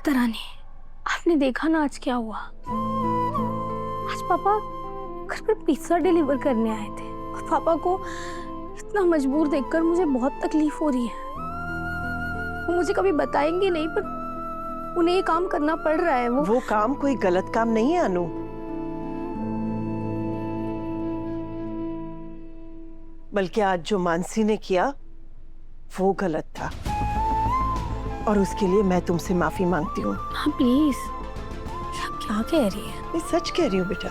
माता रानी, आपने देखा ना आज क्या हुआ। आज पापा घर पर पिज्जा डिलीवर करने आए थे और पापा को इतना मजबूर देखकर मुझे बहुत तकलीफ हो रही है। वो मुझे कभी बताएंगे नहीं, पर उन्हें ये काम करना पड़ रहा है। वो काम कोई गलत काम नहीं है अनु। बल्कि आज जो मानसी ने किया वो गलत था और उसके लिए मैं तुमसे माफी मांगती हूँ। हाँ प्लीज, आप क्या कह रही है? मैं सच कह रही हूँ बेटा।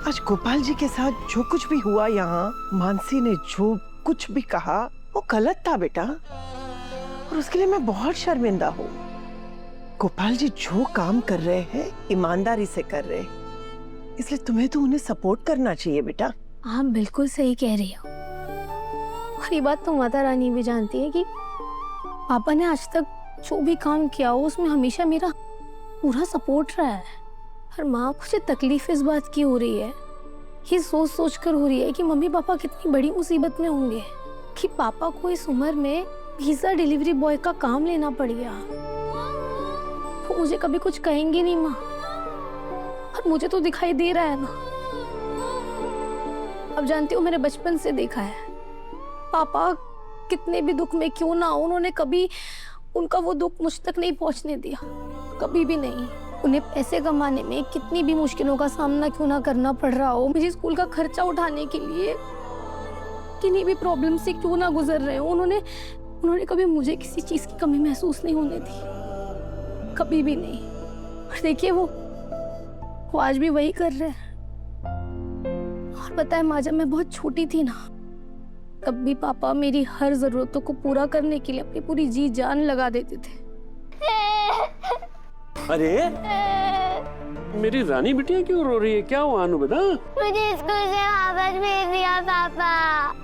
आज गोपाल जी के साथ जो कुछ भी हुआ, यहाँ मानसी ने जो कुछ भी कहा वो गलत था बेटा, और उसके लिए मैं बहुत शर्मिंदा हूँ। गोपाल जी जो काम कर रहे हैं ईमानदारी से कर रहे हैं, इसलिए तुम्हें तो उन्हें सपोर्ट करना चाहिए बेटा। आप बिल्कुल सही कह रही हो, और ये बात तो माता रानी भी जानती है कि पापा ने आज तक जो भी काम किया हो उसमें हमेशा मेरा पूरा सपोर्ट रहा है। और माँ, मुझे तकलीफ इस बात की हो रही है, ये सोच सोच कर हो रही है कि मम्मी पापा कितनी बड़ी मुसीबत में होंगे कि पापा को इस उम्र में पिज्जा डिलीवरी बॉय का काम लेना पड़ गया। वो मुझे कभी कुछ कहेंगे नहीं माँ, और मुझे तो दिखाई दे रहा है ना। अब जानती हो, मैंने बचपन से देखा है पापा कितने भी दुख में क्यों ना हो, उन्होंने कभी उनका वो दुख मुझ तक नहीं पहुंचने दिया, कभी भी नहीं। उन्हें पैसे कमाने में कितनी भी मुश्किलों का सामना क्यों ना करना पड़ रहा हो, मुझे स्कूल का खर्चा उठाने के लिए किन्हीं भी प्रॉब्लम से क्यों ना गुजर रहे हो, उन्होंने कभी मुझे किसी चीज की कमी महसूस नहीं होने दी, कभी भी नहीं। और देखिए वो आज भी वही कर रहे हैं। और पता है माँ, जब मैं बहुत छोटी थी ना, तब भी पापा मेरी हर जरूरतों को पूरा करने के लिए अपनी पूरी जी जान लगा देते थे। अरे मेरी रानी बिटिया क्यों रो रही है? क्या हुआ अनु बेटा? मुझे स्कूल से वापस भेज दिया पापा।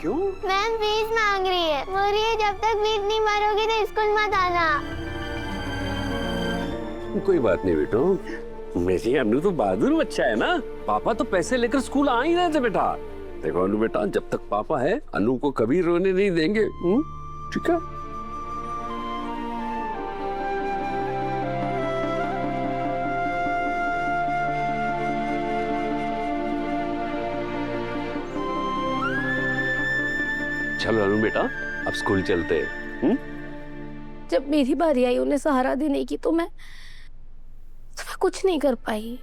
क्यों? मैम फीस मांग रही है, बोल रही है जब तक फीस नहीं भरोगे तो स्कूल मत आना। कोई बात नहीं बेटो, मेरी अनु तो बहादुर बच्चा है ना। पापा तो पैसे लेकर स्कूल आ ही रहे थे बेटा। देखो अनु बेटा, जब तक पापा है अनु को कभी रोने नहीं देंगे, ठीक है? चलो अनु बेटा, अब स्कूल चलते हैं। जब मेरी बारी आई उन्हें सहारा देने की, तो मैं कुछ नहीं कर पाई,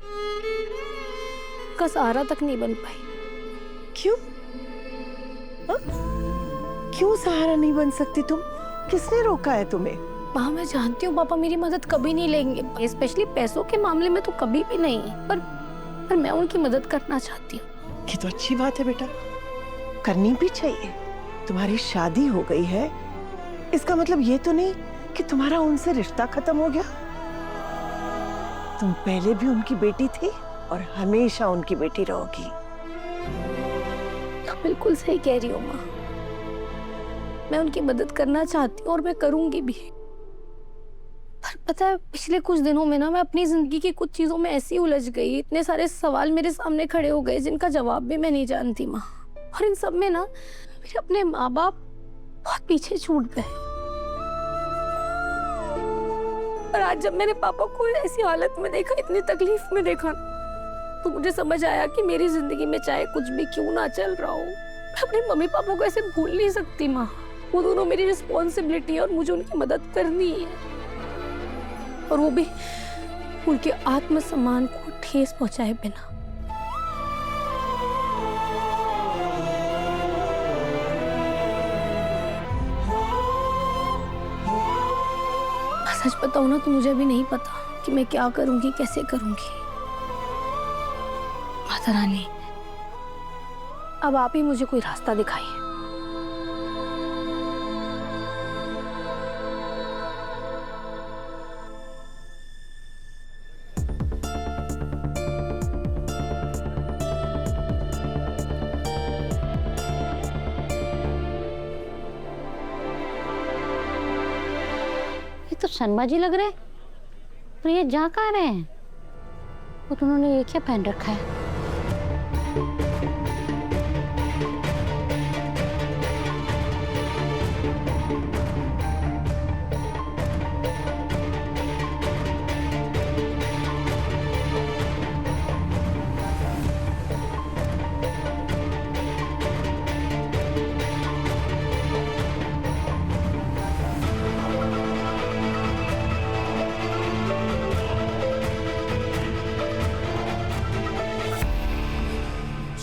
का सहारा तक नहीं बन पाई। क्यों? हा? क्यों सहारा नहीं बन सकती तुम? किसने रोका है तुम्हें? माँ, मैं जानती हूँ पापा मेरी मदद कभी नहीं लेंगे, स्पेशली पैसों के मामले में तो कभी भी नहीं, पर मैं उनकी मदद करना चाहती हूँ। ये तो अच्छी बात है बेटा, करनी भी चाहिए। तुम्हारी शादी हो गई है, इसका मतलब ये तो नहीं कि तुम्हारा उनसे रिश्ता खत्म हो गया। तुम पहले भी उनकी बेटी थी और हमेशा उनकी बेटी रहोगी। तो बिल्कुल सही कह रही हो माँ, मैं उनकी मदद करना चाहती हूँ और मैं करूंगी भी। पर पता है, पिछले कुछ दिनों में ना मैं अपनी जिंदगी की कुछ चीजों में ऐसी उलझ गई, इतने सारे सवाल मेरे सामने खड़े हो गए जिनका जवाब भी मैं नहीं जानती माँ। और इन सब में ना मेरे अपने माँ बाप बहुत पीछे छूट गए। और आज जब मैंने पापा को ऐसी हालत में देखा, इतनी तकलीफ में देखा, तो मुझे समझ आया कि मेरी जिंदगी में चाहे कुछ भी क्यों ना चल रहा हो, मैं अपने मम्मी पापा को ऐसे भूल नहीं सकती माँ। वो दोनों मेरी रिस्पॉन्सिबिलिटी है और मुझे उनकी मदद करनी है, और वो भी उनके आत्मसम्मान को ठेस पहुंचाए बिना। सच बताऊं ना तो मुझे अभी नहीं पता कि मैं क्या करूंगी, कैसे करूंगी। माता रानी, अब आप ही मुझे कोई रास्ता दिखाइए। तो शर्मा जी लग रहे, पर ये जा कहाँ रहे हैं? और उन्होंने ये क्या पहन रखा है?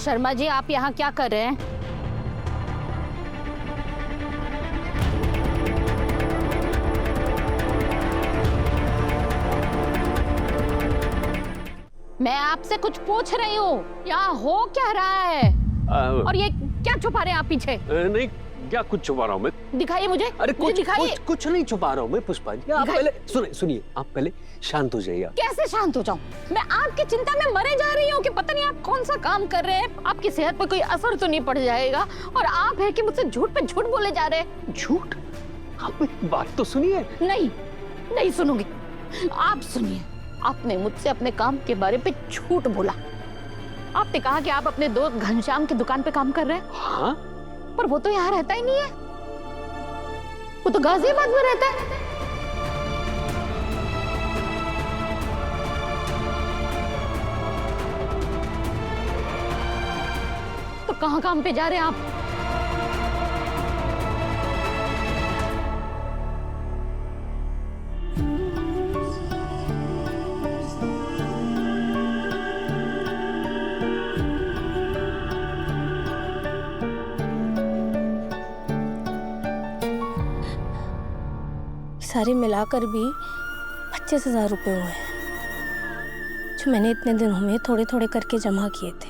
शर्मा जी, आप यहाँ क्या कर रहे हैं? मैं आपसे कुछ पूछ रही हूँ, यहाँ हो क्या रहा है? और ये क्या छुपा रहे हैं आप पीछे? नहीं, क्या कुछ छुपा रहा हूँ मैं? दिखाइए मुझे। अरे मुझे दिखाइए। कुछ नहीं छुपा रहा हूँ मैं पुष्पा जी। आप पहले सुनिए, आप पहले शांत हो जाइए। कैसे शांत हो जाऊं? मैं आपकी चिंता में मरे जा रही हूँ कि पता नहीं आप कौन सा काम कर रहे हैं, आपकी सेहत पर कोई असर तो नहीं पड़ जाएगा, और आप है कि मुझसे झूठ पे झूठ बोले जा रहे हैं। झूठ? आप बात तो सुनिए। नहीं सुनूंगी। आप सुनिए, आपने मुझसे अपने काम के बारे पे झूठ बोला। आपने कहा कि आप अपने दोस्त घनश्याम की दुकान पे काम कर रहे हैं। हाँ? पर वो तो यहाँ रहता ही नहीं है, वो तो गाजियाबाद में रहता है। तो कहाँ काम पे जा रहे हैं आप? सारे मिलाकर भी 25,000 रुपये हुए हैं, जो मैंने इतने दिनों में थोड़े थोड़े करके जमा किए थे।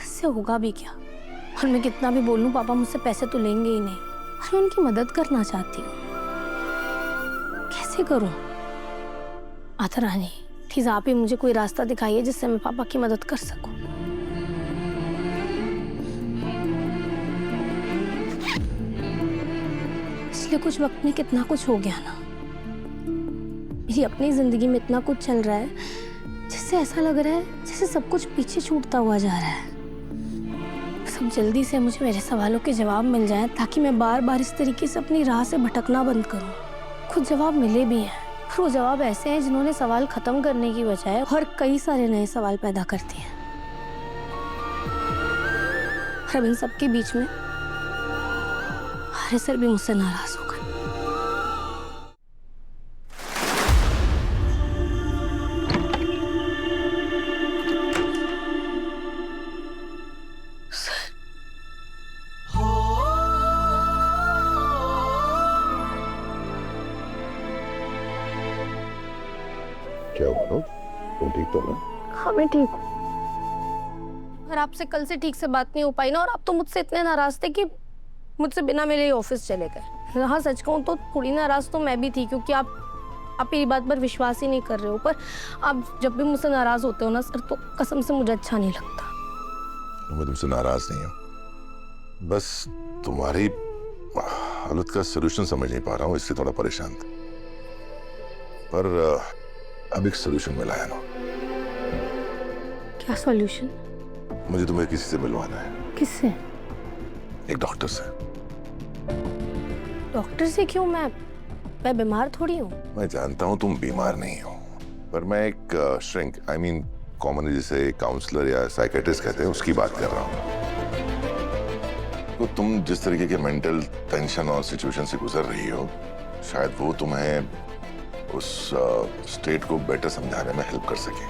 इससे होगा भी क्या? और मैं कितना भी बोलूं, पापा मुझसे पैसे तो लेंगे ही नहीं। और मैं उनकी मदद करना चाहती हूँ, कैसे करूँ? माता रानी, प्लीज आप ही मुझे कोई रास्ता दिखाइए जिससे मैं पापा की मदद कर सकूं। पिछले कुछ वक्त में कितना कुछ हो गया ना, मेरी अपनी जिंदगी में इतना कुछ चल रहा है जिससे ऐसा लग रहा है जैसे सब कुछ पीछे छूटता हुआ जा रहा है। सब जल्दी से मुझे मेरे सवालों के जवाब मिल जाएं, ताकि मैं बार बार इस तरीके से अपनी राह से भटकना बंद करूं। खुद जवाब मिले भी हैं, पर वो जवाब ऐसे हैं जिन्होंने सवाल खत्म करने की बजाय और कई सारे नए सवाल पैदा करते हैं। और अब इन सबके बीच में हरे सर भी मुझसे नाराज हो गए। क्या हुआ? तुम ठीक तो ना? हाँ मैं ठीक हूँ, पर आपसे कल से ठीक से बात नहीं हो पाई ना, और आप तो मुझसे इतने नाराज थे कि मुझसे बिना मिले ही ऑफिस चले गए। हाँ सच कहूँ तो थोड़ी नाराज तो मैं भी थी, क्योंकि आप मेरी बात पर विश्वास ही नहीं कर रहे हो। पर आप जब भी मुझसे नाराज होते हो ना सर, तो कसम से मुझे अच्छा नहीं लगता। मैं तुमसे नाराज नहीं हूँ, बस तुम्हारी हालत का सलूशन समझ नहीं पा रहा हूँ, इससे थोड़ा परेशान था। पर अब एक सलूशन मिला है ना। क्या सॉल्यूशन? मुझे तुम्हें किसी से मिलवाना है। किससे? एक डॉक्टर से। डॉक्टर से क्यों? मैं बीमार थोड़ी हूँ। मैं जानता हूँ तुम बीमार नहीं हो, पर मैं एक श्रिंक, आई मीन कॉमनली जिसे काउंसलर या साइकेट्रिस्ट कहते हैं, उसकी बात कर रहा हूँ। तो तुम जिस तरीके के मेंटल टेंशन और सिचुएशन से गुजर रही हो, शायद वो तुम्हें उस स्टेट को बेटर समझाने में हेल्प कर सके।